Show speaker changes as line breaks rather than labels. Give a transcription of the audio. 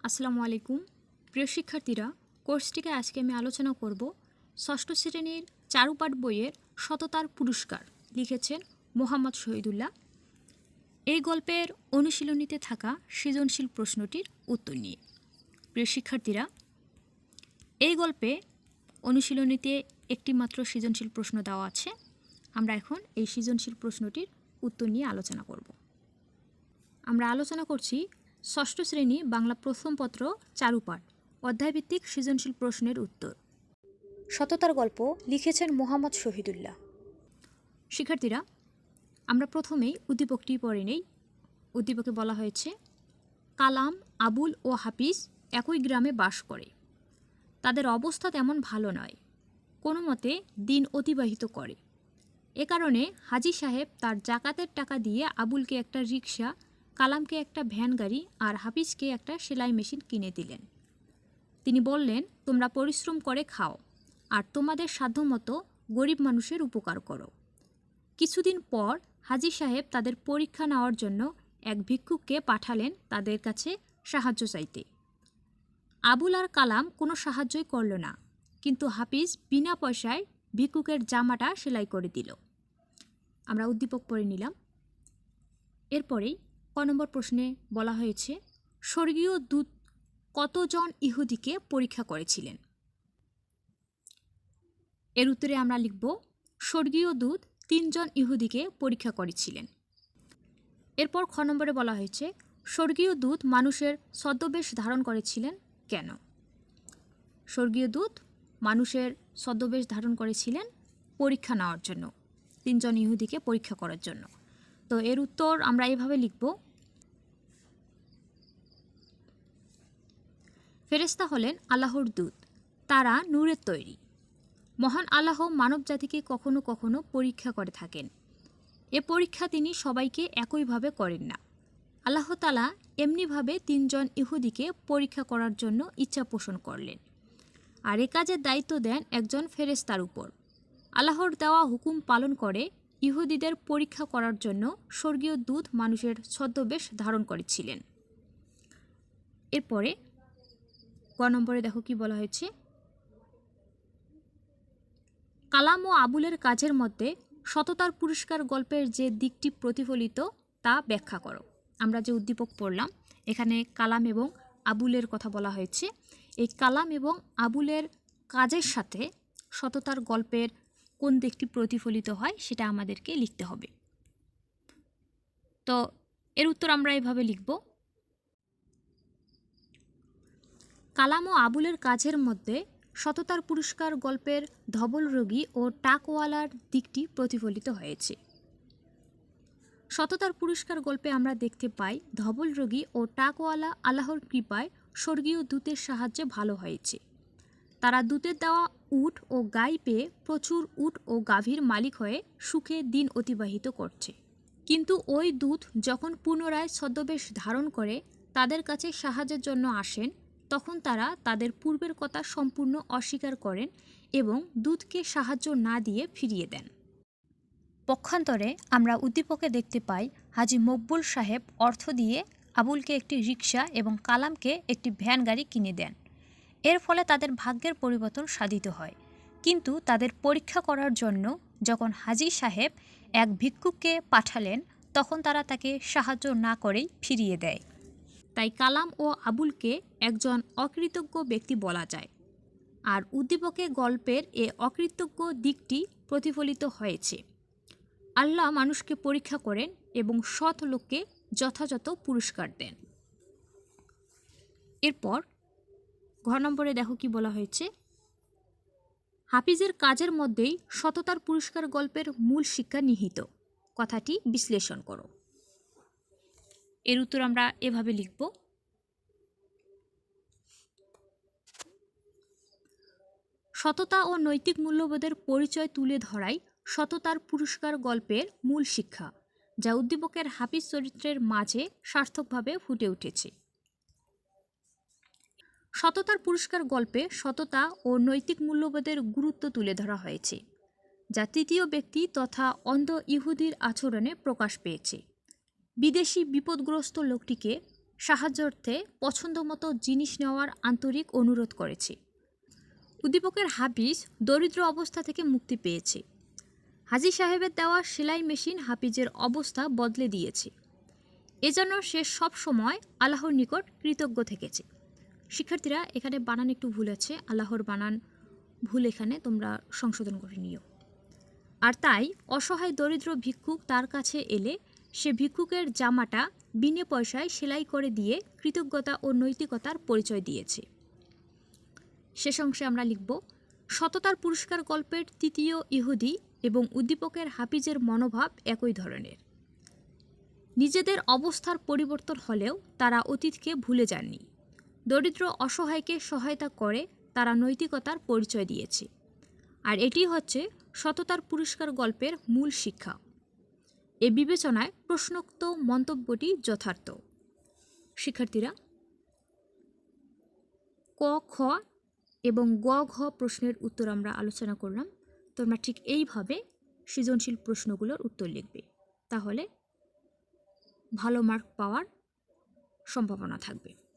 আসসালামু আলাইকুম। প্রিয় শিক্ষার্থীরা, কোর্সটিকে আজকে আমি আলোচনা করব ষষ্ঠ শ্রেণীর চারুপাঠ বইয়ের সততার পুরস্কার, লিখেছেন মোহাম্মদ শহীদুল্লাহ। এই গল্পের অনুশীলনীতে থাকা সৃজনশীল প্রশ্নটির উত্তর নিয়ে। প্রিয় শিক্ষার্থীরা, এই গল্পে অনুশীলনীতে একটি মাত্র সৃজনশীল প্রশ্ন দেওয়া আছে। আমরা এখন এই সৃজনশীল প্রশ্নটির উত্তর নিয়ে আলোচনা করব। আমরা আলোচনা করছি ষষ্ঠ শ্রেণী বাংলা প্রথম পত্র চারুপাঠ অধ্যায়ভিত্তিক সৃজনশীল প্রশ্নের উত্তর। সততার গল্প, লিখেছেন মোহাম্মদ শহীদুল্লাহ। শিক্ষার্থীরা, আমরা প্রথমেই উদ্দীপকটি পড়ে নেই। উদ্দীপকে বলা হয়েছে, কালাম, আবুল ও হাফিজ একই গ্রামে বাস করে। তাদের অবস্থা তেমন ভালো নয়, কোনো মতে দিন অতিবাহিত করে। এ কারণে হাজী সাহেব তার জাকাতের টাকা দিয়ে আবুলকে একটা রিকশা, কালামকে একটা ভ্যান গাড়ি আর হাফিজকে একটা সেলাই মেশিন কিনে দিলেন। তিনি বললেন, তোমরা পরিশ্রম করে খাও আর তোমাদের সাধ্যমতো গরিব মানুষের উপকার করো। কিছুদিন পর হাজী সাহেব তাদের পরীক্ষা নেওয়ার জন্য এক ভিক্ষুককে পাঠালেন তাদের কাছে সাহায্য চাইতে। আবুল আর কালাম কোনো সাহায্যই করল না, কিন্তু হাফিজ বিনা পয়সায় ভিক্ষুকের জামাটা সেলাই করে দিল। আমরা উদ্দীপক পড়ে নিলাম। এরপরেই ক নম্বর প্রশ্নে বলা হয়েছে, স্বর্গীয় দূত কতজন ইহুদিকে পরীক্ষা করেছিলেন? এর উত্তরে আমরা লিখব, স্বর্গীয় দূত 3 জন ইহুদিকে পরীক্ষা করেছিলেন। এরপর খ নম্বরে বলা হয়েছে, স্বর্গীয় দূত মানুষের ছদ্মবেশ ধারণ করেছিলেন কেন? স্বর্গীয় দূত মানুষের ছদ্মবেশ ধারণ করেছিলেন পরীক্ষা নেওয়ার জন্য, 3 জন ইহুদিকে পরীক্ষা করার জন্য। তো এর উত্তর আমরা এভাবে লিখব, ফেরেশতা হলেন আল্লাহর দূত, তারা নূরের তৈরি। মহান আল্লাহ মানব জাতিকে কখনো কখনো পরীক্ষা করে থাকেন। এ পরীক্ষা তিনি সবাইকে একইভাবে করেন না। আল্লাহ তাআলা এমনিভাবে 3 জন ইহুদিকে পরীক্ষা করার জন্য ইচ্ছা পোষণ করলেন, আর এ কাজের দায়িত্ব দেন একজন ফেরেশতার উপর। আল্লাহর দেওয়া হুকুম পালন করে ইহুদিদের পরীক্ষা করার জন্য স্বর্গীয় দূত মানুষের ছদ্মবেশ ধারণ করেছিলেন। এরপরে ক নম্বরে দেখো কি বলা হয়েছে, কালাম ও আবুলের কাজের মধ্যে সততার পুরস্কার গল্পের যে দিকটি প্রতিফলিত তা ব্যাখ্যা করো। আমরা যে উদ্দীপক পড়লাম, এখানে কালাম এবং আবুলের কথা বলা হয়েছে। এই কালাম এবং আবুলের কাজের সাথে সততার গল্পের কোন দিকটি প্রতিফলিত হয় সেটা আমাদেরকে লিখতে হবে। তো এর উত্তর আমরা এভাবে লিখব, কালাম ও আবুলের কাজের মধ্যে সততার পুরস্কার গল্পের ধবল রোগী ও টাকওয়ালার দিকটি প্রতিফলিত হয়েছে। সততার পুরস্কার গল্পে আমরা দেখতে পাই ধবল রোগী ও টাকওয়ালা আল্লাহর কৃপায় স্বর্গীয় দূতের সাহায্যে ভালো হয়েছে। তারা দূতের দেওয়া উট ও গাই পেয়ে প্রচুর উট ও গাভীর মালিক হয়ে সুখে দিন অতিবাহিত করছে। কিন্তু ওই দূত যখন পুনরায় ছদ্মবেশ ধারণ করে তাদের কাছে সাহায্যের জন্য আসেন, তখন তারা তাদের পূর্বের কথা সম্পূর্ণ অস্বীকার করেন এবং দূতকে সাহায্য না দিয়ে ফিরিয়ে দেন। পক্ষান্তরে আমরা উদ্দীপকে দেখতে পাই হাজী মকবুল সাহেব অর্থ দিয়ে আবুলকে একটি রিকশা এবং কালামকে একটি ভ্যান গাড়ি কিনে দেন। এর ফলে তাদের ভাগ্যের পরিবর্তন সাধিত হয়। কিন্তু তাদের পরীক্ষা করার জন্য যখন হাজী সাহেব এক ভিক্ষুককে পাঠালেন, তখন তারা তাকে সাহায্য না করেই ফিরিয়ে দেয়। তাই কালাম ও আবুলকে একজন অকৃতজ্ঞ ব্যক্তি বলা যায়। আর উদ্দীপকে গল্পের এ অকৃতজ্ঞ দিকটি প্রতিফলিত হয়েছে। আল্লাহ মানুষকে পরীক্ষা করেন এবং সৎ লোককে যথাযথ পুরস্কার দেন। এরপর ঘ নম্বরে দেখো কি বলা হয়েছে, হাফিজের কাজের মধ্যেই সততার পুরস্কার গল্পের মূল শিক্ষা নিহিত, কথাটি বিশ্লেষণ করো। এর উত্তর আমরা এভাবে লিখব, সততা ও নৈতিক মূল্যবোধের পরিচয় তুলে ধরাই সততার পুরস্কার গল্পের মূল শিক্ষা, যা উদ্দীপকের হাফিজ চরিত্রের মাঝে সার্থকভাবে ফুটে উঠেছে। সততার পুরস্কার গল্পে সততা ও নৈতিক মূল্যবোধের গুরুত্ব তুলে ধরা হয়েছে, যা তৃতীয় ব্যক্তি তথা অন্ধ ইহুদির আচরণে প্রকাশ পেয়েছে। বিদেশি বিপদগ্রস্ত লোকটিকে সাহায্যার্থে পছন্দমতো জিনিস নেওয়ার আন্তরিক অনুরোধ করেছি। উদ্দীপকের হাফিজ দরিদ্র অবস্থা থেকে মুক্তি পেয়েছে। হাজী সাহেবের দেওয়া সেলাই মেশিন হাফিজের অবস্থা বদলে দিয়েছে। এজন্য সে সব সময় আল্লাহর নিকট কৃতজ্ঞ থেকেছে। শিক্ষার্থীরা, এখানে বানান একটু ভুল আছে, আল্লাহর বানান ভুল, এখানে তোমরা সংশোধন করে নিও। আর তাই অসহায় দরিদ্র ভিক্ষুক তার কাছে এলে সে ভিক্ষুকের জামাটা বিনে পয়সায় সেলাই করে দিয়ে কৃতজ্ঞতা ও নৈতিকতার পরিচয় দিয়েছে। শেষ অংশে আমরা লিখব, সততার পুরস্কার গল্পের তৃতীয় ইহুদি এবং উদ্দীপকের হাফিজের মনোভাব একই ধরনের। নিজেদের অবস্থার পরিবর্তন হলেও তারা অতীতকে ভুলে যাননি। দরিদ্র অসহায়কে সহায়তা করে তারা নৈতিকতার পরিচয় দিয়েছে। আর এটি হচ্ছে সততার পুরস্কার গল্পের মূল শিক্ষা। এ বিবেচনায় প্রশ্নোক্ত মন্তব্যটি যথার্থ। শিক্ষার্থীরা, ক, খ এবং গ, ঘ প্রশ্নের উত্তর আমরা আলোচনা করলাম। তোমরা ঠিক এইভাবে সৃজনশীল প্রশ্নগুলোর উত্তর লিখবে, তাহলে ভালো মার্ক পাওয়ার সম্ভাবনা থাকবে।